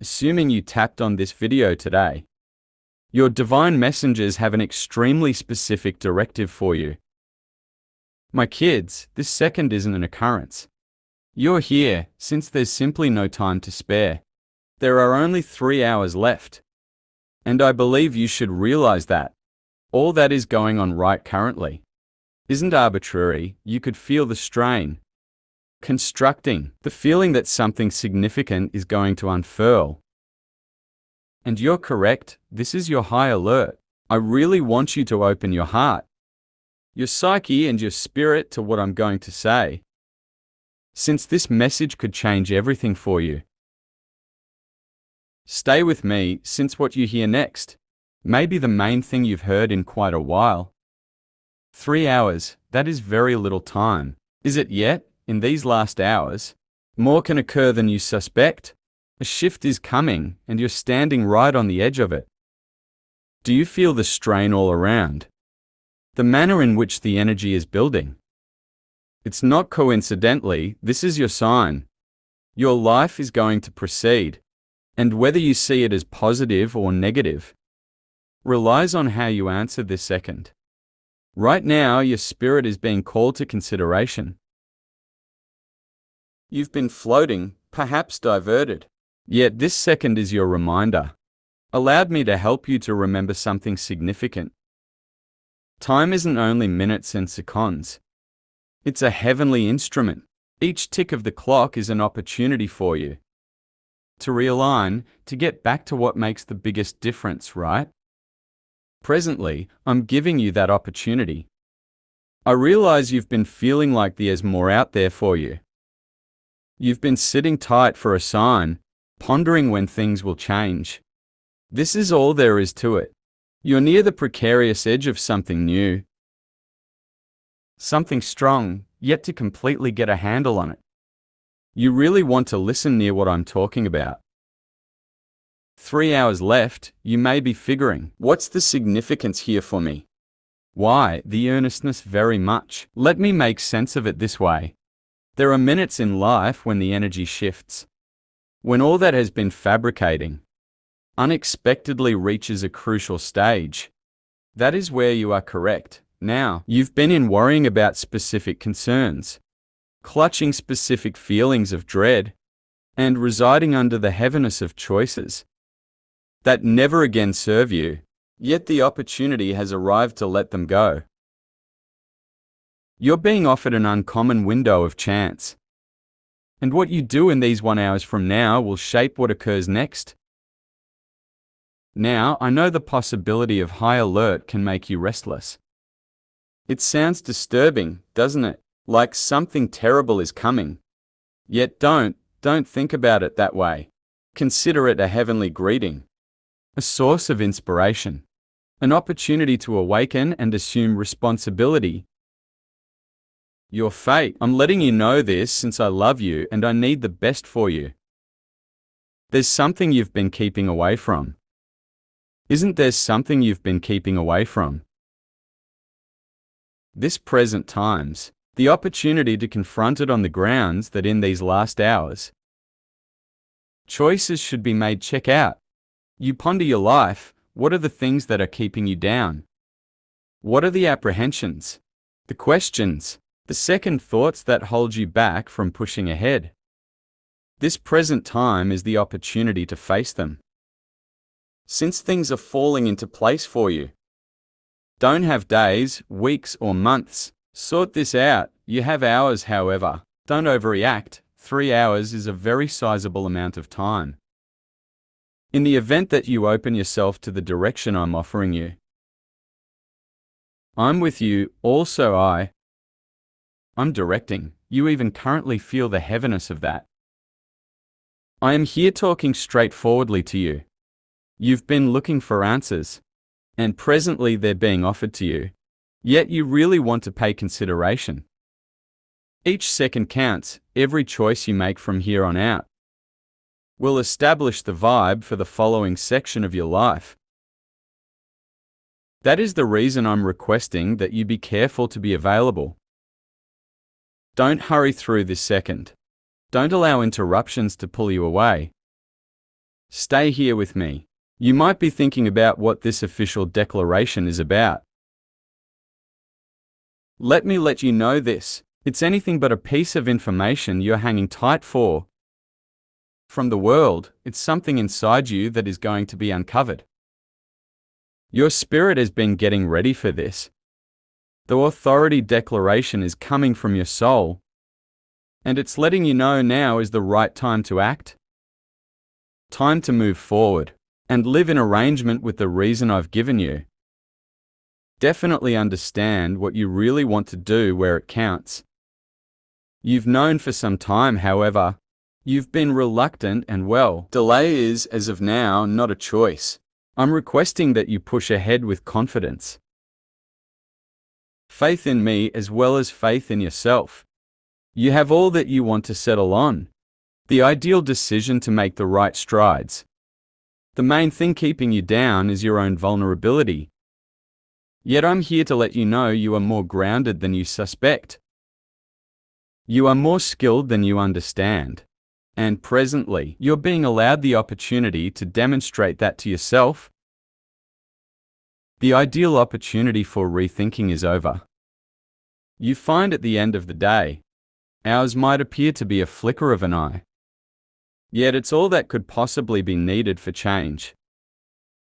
Assuming you tapped on this video today, your divine messengers have an extremely specific directive for you. My kids, this second isn't an occurrence. You're here since there's simply no time to spare. There are only 3 hours left. And I believe you should realize that all that is going on right currently isn't arbitrary. You could feel the strain, constructing, the feeling that something significant is going to unfurl. And you're correct, this is your high alert. I really want you to open your heart, your psyche and your spirit to what I'm going to say, since this message could change everything for you. Stay with me, since what you hear next may be the main thing you've heard in quite a while. 3 hours, that is very little time. Is it yet? In these last hours, more can occur than you suspect. A shift is coming, and you're standing right on the edge of it. Do you feel the strain all around? The manner in which the energy is building? It's not coincidentally, this is your sign. Your life is going to proceed, and whether you see it as positive or negative relies on how you answer this second. Right now, your spirit is being called to consideration. You've been floating, perhaps diverted. Yet this second is your reminder. Allowed me to help you to remember something significant. Time isn't only minutes and seconds. It's a heavenly instrument. Each tick of the clock is an opportunity for you to realign, to get back to what makes the biggest difference, right? Presently, I'm giving you that opportunity. I realize you've been feeling like there's more out there for you. You've been sitting tight for a sign, pondering when things will change. This is all there is to it. You're near the precarious edge of something new. Something strong, yet to completely get a handle on it. You really want to listen near what I'm talking about. 3 hours left, you may be figuring, what's the significance here for me? Why, the earnestness very much. Let me make sense of it this way. There are minutes in life when the energy shifts. When all that has been fabricating unexpectedly reaches a crucial stage. That is where you are correct. Now, you've been in worrying about specific concerns, clutching specific feelings of dread, and residing under the heaviness of choices that never again serve you, yet the opportunity has arrived to let them go. You're being offered an uncommon window of chance. And what you do in these 1 hours from now will shape what occurs next. Now, I know the possibility of high alert can make you restless. It sounds disturbing, doesn't it? Like something terrible is coming. Yet don't think about it that way. Consider it a heavenly greeting, a source of inspiration, an opportunity to awaken and assume responsibility. Your fate. I'm letting you know this since I love you and I need the best for you. There's something you've been keeping away from. Isn't there something you've been keeping away from? This present times, the opportunity to confront it on the grounds that in these last hours, choices should be made. Check out. You ponder your life. What are the things that are keeping you down? What are the apprehensions, the questions, the second thoughts that hold you back from pushing ahead? This present time is the opportunity to face them. Since things are falling into place for you. Don't have days, weeks, or months. Sort this out. You have hours, however. Don't overreact. 3 hours is a very sizable amount of time. In the event that you open yourself to the direction I'm offering you, I'm with you. Also, I'm directing. You even currently feel the heaviness of that. I am here talking straightforwardly to you. You've been looking for answers, and presently they're being offered to you. Yet you really want to pay consideration. Each second counts. Every choice you make from here on out will establish the vibe for the following section of your life. That is the reason I'm requesting that you be careful to be available. Don't hurry through this second. Don't allow interruptions to pull you away. Stay here with me. You might be thinking about what this official declaration is about. Let me let you know this. It's anything but a piece of information you're hanging tight for. From the world, it's something inside you that is going to be uncovered. Your spirit has been getting ready for this. The authority declaration is coming from your soul, and it's letting you know now is the right time to act. Time to move forward and live in arrangement with the reason I've given you. Definitely understand what you really want to do where it counts. You've known for some time, however, you've been reluctant and delay is, as of now, not a choice. I'm requesting that you push ahead with confidence. Faith in me as well as faith in yourself. You have all that you want to settle on. The ideal decision to make the right strides. The main thing keeping you down is your own vulnerability. Yet I'm here to let you know you are more grounded than you suspect. You are more skilled than you understand. And presently, you're being allowed the opportunity to demonstrate that to yourself. The ideal opportunity for rethinking is over. You find at the end of the day, hours might appear to be a flicker of an eye. Yet it's all that could possibly be needed for change,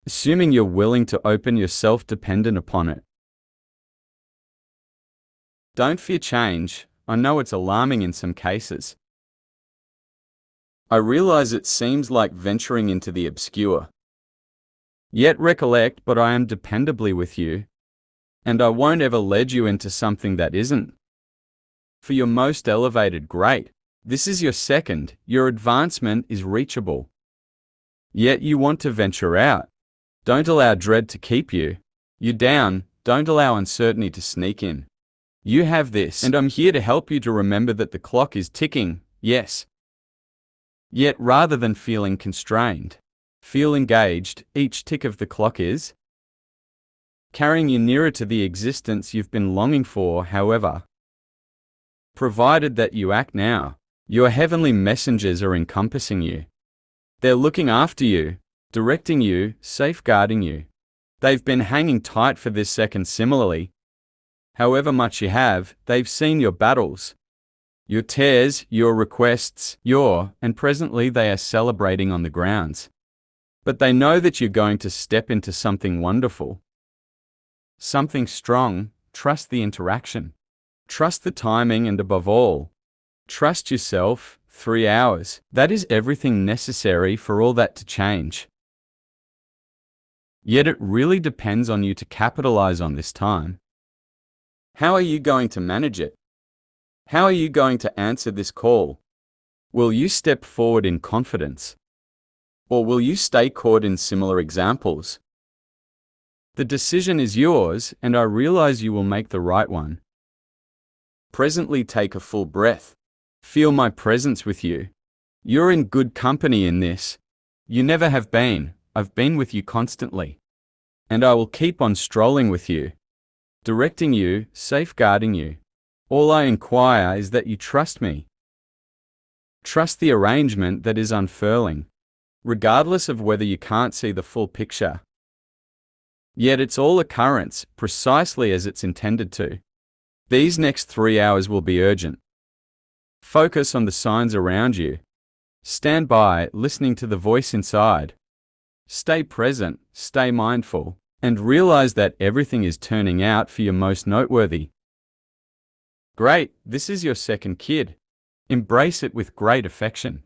assuming you're willing to open yourself dependent upon it. Don't fear change. I know it's alarming in some cases. I realize it seems like venturing into the obscure. Yet recollect, but I am dependably with you, and I won't ever lead you into something that isn't. For your most elevated great, this is your second, your advancement is reachable. Yet you want to venture out. Don't allow dread to keep you. You're down, don't allow uncertainty to sneak in. You have this, and I'm here to help you to remember that the clock is ticking, yes. Yet rather than feeling constrained, feel engaged. Each tick of the clock is carrying you nearer to the existence you've been longing for, however. Provided that you act now, your heavenly messengers are encompassing you. They're looking after you, directing you, safeguarding you. They've been hanging tight for this second similarly. However much you have, they've seen your battles, your tears, your requests, and presently they are celebrating on the grounds. But they know that you're going to step into something wonderful. Something strong. Trust the interaction. Trust the timing, and above all, trust yourself. 3 hours. That is everything necessary for all that to change. Yet it really depends on you to capitalize on this time. How are you going to manage it? How are you going to answer this call? Will you step forward in confidence? Or will you stay caught in similar examples? The decision is yours, and I realize you will make the right one. Presently take a full breath. Feel my presence with you. You're in good company in this. You never have been. I've been with you constantly. And I will keep on strolling with you, directing you, safeguarding you. All I inquire is that you trust me. Trust the arrangement that is unfurling, regardless of whether you can't see the full picture. Yet it's all occurrence, precisely as it's intended to. These next 3 hours will be urgent. Focus on the signs around you. Stand by, listening to the voice inside. Stay present, stay mindful, and realize that everything is turning out for your most noteworthy. Great, this is your second kid. Embrace it with great affection.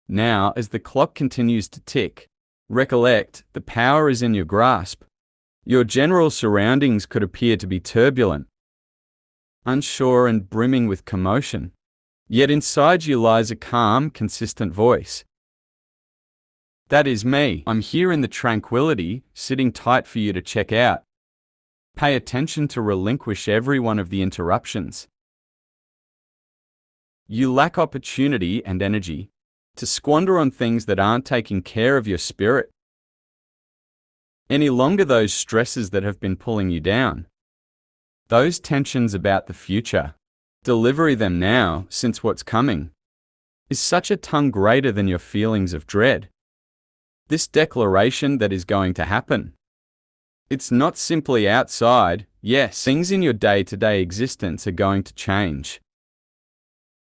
Now, as the clock continues to tick, recollect, the power is in your grasp. Your general surroundings could appear to be turbulent, unsure and brimming with commotion. Yet inside you lies a calm, consistent voice. That is me. I'm here in the tranquility, sitting tight for you to check out. Pay attention to relinquish every one of the interruptions. You lack opportunity and energy to squander on things that aren't taking care of your spirit. Any longer those stresses that have been pulling you down. Those tensions about the future. Deliver them now, since what's coming is such a ton greater than your feelings of dread. this declaration that is going to happen. It's not simply outside. Yes, things in your day-to-day existence are going to change.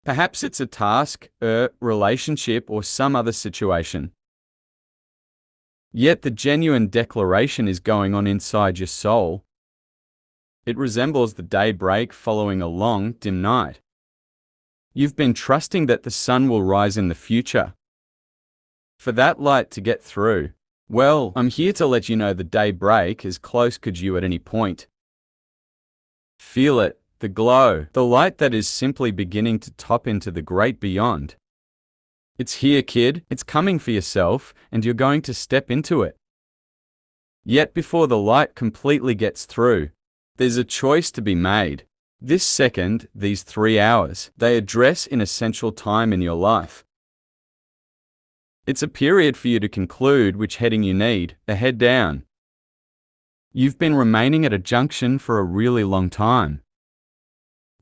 Perhaps it's a task, a relationship, or some other situation. Yet the genuine declaration is going on inside your soul. It resembles the daybreak following a long, dim night. You've been trusting that the sun will rise in the future. For that light to get through, well, I'm here to let you know the daybreak is close to you at any point. Feel it, the glow, the light that is simply beginning to tap into the great beyond. It's here, kid. It's coming for yourself, and you're going to step into it. Yet before the light completely gets through, there's a choice to be made. This second, these 3 hours, they address an essential time in your life. It's a period for you to conclude which heading you need, a head down. You've been remaining at a junction for a really long time,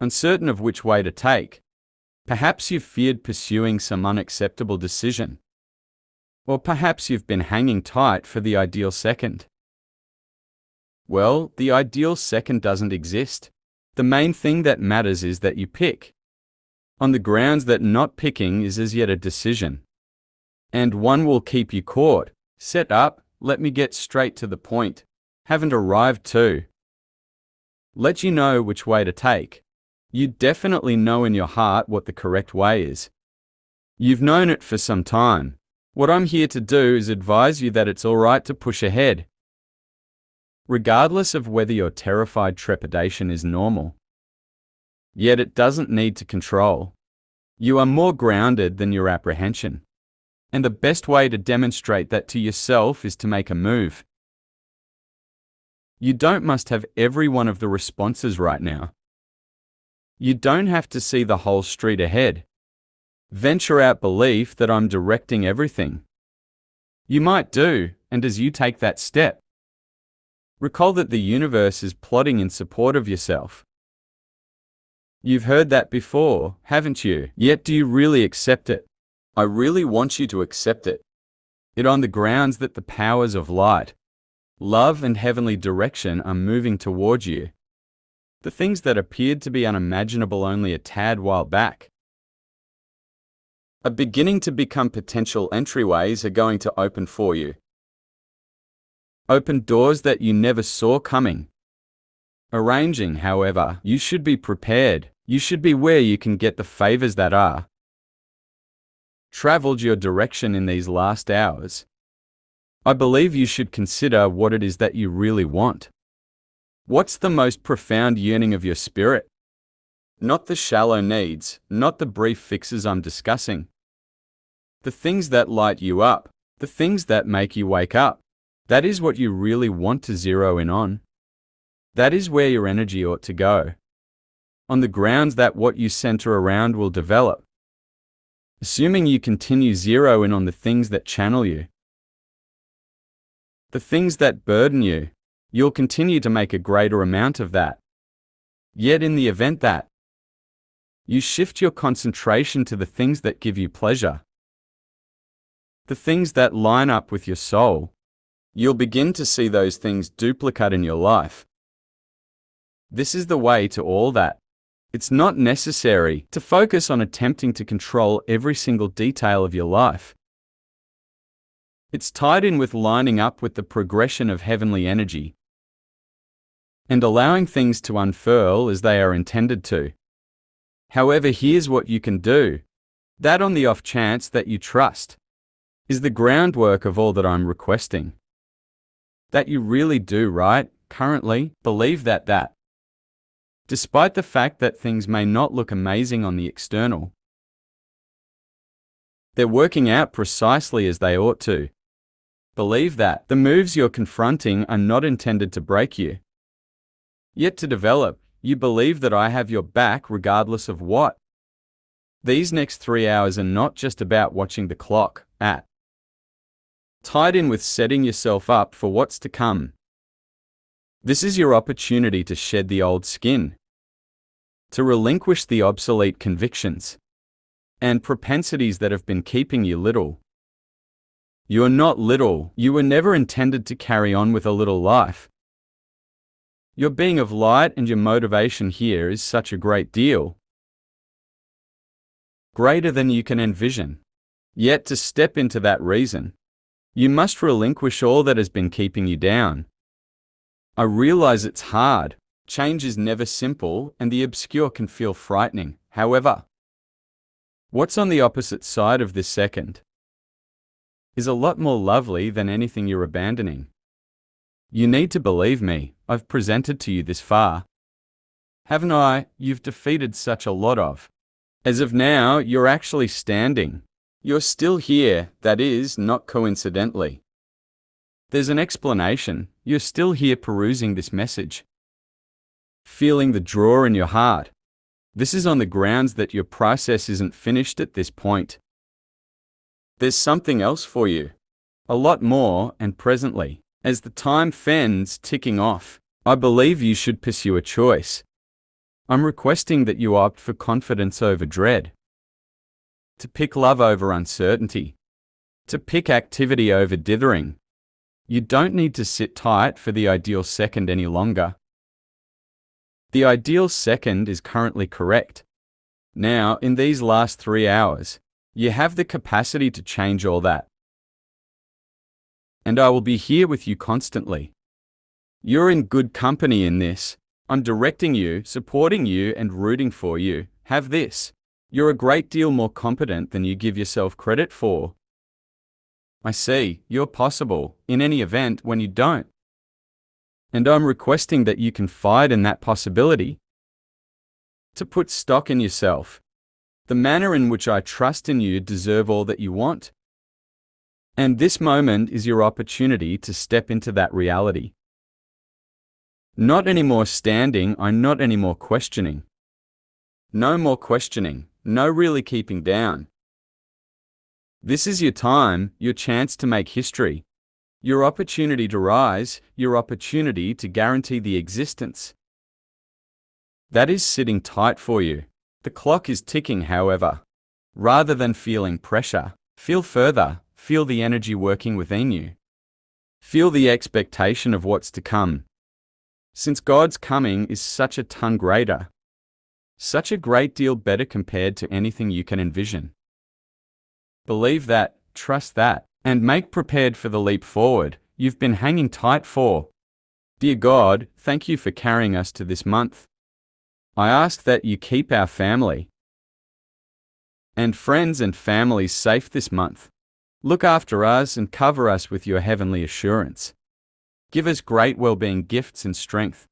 uncertain of which way to take. Perhaps you've feared pursuing some unacceptable decision. Or perhaps you've been hanging tight for the ideal second. Well, the ideal second doesn't exist. The main thing that matters is that you pick, on the grounds that not picking is as yet a decision. And one will keep you caught, set up. Let me get straight to the point. Haven't arrived to let you know which way to take. You definitely know in your heart what the correct way is. You've known it for some time. What I'm here to do is advise you that it's all right to push ahead, regardless of whether your terrified trepidation is normal. Yet it doesn't need to control. You are more grounded than your apprehension. And the best way to demonstrate that to yourself is to make a move. You must have every one of the responses right now. You don't have to see the whole street ahead. Venture out belief that I'm directing everything. You might do, and as you take that step, recall that the universe is plotting in support of yourself. You've heard that before, haven't you? Yet do you really accept it? I really want you to accept it. It on the grounds that the powers of light, love, and heavenly direction are moving towards you. The things that appeared to be unimaginable only a tad while back are beginning to become potential entryways are going to open for you. Open doors that you never saw coming. Arranging, however, you should be prepared. You should be where you can get the favors that are traveled your direction in these last hours. I believe you should consider what it is that you really want. What's the most profound yearning of your spirit? Not the shallow needs, not the brief fixes I'm discussing. The things that light you up, the things that make you wake up. That is what you really want to zero in on. That is where your energy ought to go. On the grounds that what you center around will develop. Assuming you continue zeroing on the things that channel you, the things that burden you, you'll continue to make a greater amount of that. Yet in the event that you shift your concentration to the things that give you pleasure, the things that line up with your soul, you'll begin to see those things duplicate in your life. This is the way to all that. It's not necessary to focus on attempting to control every single detail of your life. It's tied in with lining up with the progression of heavenly energy and allowing things to unfurl as they are intended to. However, here's what you can do. That on the off chance that you trust is the groundwork of all that I'm requesting. That you really do, right? Currently, believe that despite the fact that things may not look amazing on the external, they're working out precisely as they ought to. Believe that the moves you're confronting are not intended to break you, yet to develop. You believe that I have your back regardless of what. These next 3 hours are not just about watching the clock, tied in with setting yourself up for what's to come. This is your opportunity to shed the old skin, to relinquish the obsolete convictions and propensities that have been keeping you little. You are not little. You were never intended to carry on with a little life. Your being of light and your motivation here is such a great deal. Greater than you can envision. Yet to step into that reason, you must relinquish all that has been keeping you down. I realize it's hard. Change is never simple, and the obscure can feel frightening. However, what's on the opposite side of this second is a lot more lovely than anything you're abandoning. You need to believe me. I've presented to you this far. Haven't I? You've defeated such a lot of. As of now, you're actually standing. You're still here, that is, not coincidentally. There's an explanation. You're still here perusing this message, feeling the draw in your heart. This is on the grounds that your process isn't finished at this point. There's something else for you. A lot more, and presently. As the time fends ticking off, I believe you should pursue a choice. I'm requesting that you opt for confidence over dread, to pick love over uncertainty, to pick activity over dithering. You don't need to sit tight for the ideal second any longer. The ideal second is currently correct. Now, in these last 3 hours, you have the capacity to change all that. And I will be here with you constantly. You're in good company in this. I'm directing you, supporting you, and rooting for you. Have this. You're a great deal more competent than you give yourself credit for. I see, you're possible, in any event, when you don't. And I'm requesting that you confide in that possibility. To put stock in yourself. The manner in which I trust in you deserve all that you want. And this moment is your opportunity to step into that reality. Not anymore standing, I'm not anymore questioning. No more questioning, no really keeping down. This is your time, your chance to make history. Your opportunity to rise, your opportunity to guarantee the existence. That is sitting tight for you. The clock is ticking, however. Rather than feeling pressure, feel further, feel the energy working within you. Feel the expectation of what's to come. Since God's coming is such a ton greater, such a great deal better compared to anything you can envision. Believe that, trust that, and make prepared for the leap forward you've been hanging tight for. Dear God, thank you for carrying us to this month. I ask that you keep our family and friends and families safe this month. Look after us and cover us with your heavenly assurance. Give us great well-being gifts and strength.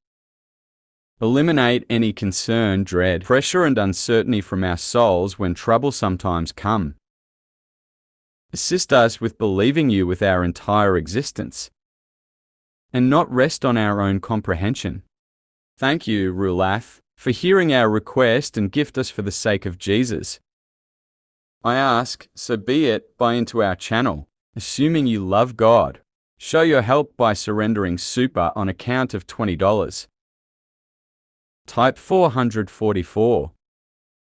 Eliminate any concern, dread, pressure and uncertainty from our souls when trouble sometimes come. Assist us with believing you with our entire existence, and not rest on our own comprehension. Thank you, Rulath, for hearing our request and gift us for the sake of Jesus. I ask, so be it, buy into our channel, assuming you love God. Show your help by surrendering super on account of $20. Type 444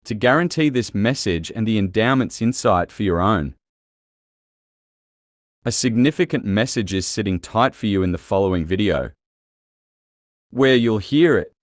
to guarantee this message and the endowment's insight for your own. A significant message is sitting tight for you in the following video, where you'll hear it.